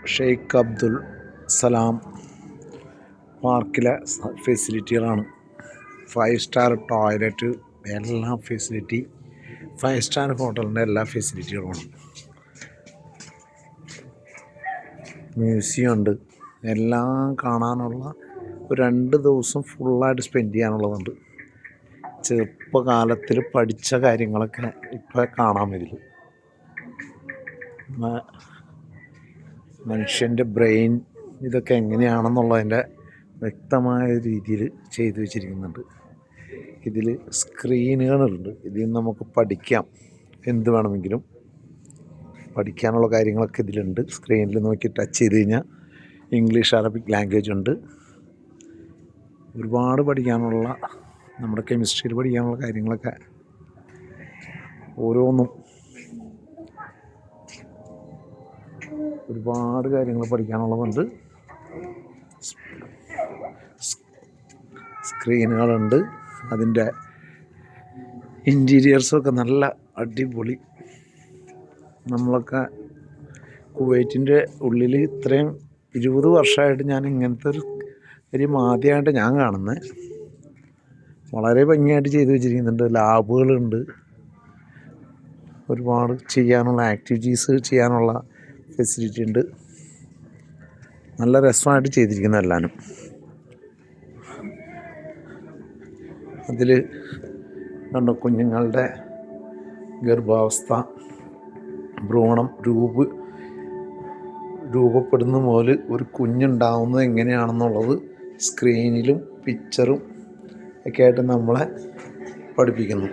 ഷെയ്ഖ് അബ്ദുൽ സലാം പാർക്കിലെ ഫെസിലിറ്റികളാണ്. 5 star toilet, എല്ലാ facility 5 star ഹോട്ടലിൻ്റെ എല്ലാ ഫെസിലിറ്റികളുമാണ്. മ്യൂസിയം ഉണ്ട്. എല്ലാം കാണാനുള്ള ഒരു 2 ദിവസം ഫുള്ളായിട്ട് സ്പെൻഡ് ചെയ്യാനുള്ളതുണ്ട്. ചെറുപ്പകാലത്തിൽ പഠിച്ച കാര്യങ്ങളൊക്കെ ഇപ്പോൾ കാണാൻ ഇതിൽ. മനുഷ്യൻ്റെ ബ്രെയിൻ ഇതൊക്കെ എങ്ങനെയാണെന്നുള്ളതിൻ്റെ വ്യക്തമായ രീതിയിൽ ചെയ്തു വച്ചിരിക്കുന്നുണ്ട്. ഇതിൽ സ്ക്രീനുകളുണ്ട്. ഇതിൽ നമുക്ക് പഠിക്കാം, എന്ത് വേണമെങ്കിലും പഠിക്കാനുള്ള കാര്യങ്ങളൊക്കെ ഇതിലുണ്ട്. സ്ക്രീനിൽ നോക്കി ടച്ച് ചെയ്ത് കഴിഞ്ഞാൽ ഇംഗ്ലീഷ്, അറബിക് ലാംഗ്വേജ് ഉണ്ട്. ഒരുപാട് പഠിക്കാനുള്ള, നമ്മുടെ കെമിസ്ട്രിയിൽ പഠിക്കാനുള്ള കാര്യങ്ങളൊക്കെ ഓരോന്നും ഒരുപാട് കാര്യങ്ങൾ പഠിക്കാനുള്ളതുണ്ട്. സ്ക്രീനുകളുണ്ട്. അതിൻ്റെ ഇൻറ്റീരിയേഴ്സൊക്കെ നല്ല അടിപൊളി. നമ്മളൊക്കെ കുവൈറ്റിൻ്റെ ഉള്ളിൽ ഇത്രയും 20 വർഷമായിട്ട് ഞാൻ ഇങ്ങനത്തെ ഒരു ആദ്യമായിട്ട് ഞാൻ കാണുന്നത്. വളരെ ഭംഗിയായിട്ട് ചെയ്തു വെച്ചിരിക്കുന്നുണ്ട്. ലാബുകളുണ്ട്, ഒരുപാട് ചെയ്യാനുള്ള ആക്ടിവിറ്റീസ് ചെയ്യാനുള്ള ഫെസിലിറ്റി ഉണ്ട്. നല്ല രസമായിട്ട് ചെയ്തിരിക്കുന്ന എല്ലാവരും. അതിൽ കണ്ടോ, കുഞ്ഞുങ്ങളുടെ ഗർഭാവസ്ഥ, ഭ്രൂണം രൂപപ്പെടുന്ന പോലെ ഒരു കുഞ്ഞുണ്ടാവുന്നത് എങ്ങനെയാണെന്നുള്ളത് സ്ക്രീനിലും പിക്ചറും ഒക്കെ ആയിട്ട് നമ്മളെ പഠിപ്പിക്കുന്നു.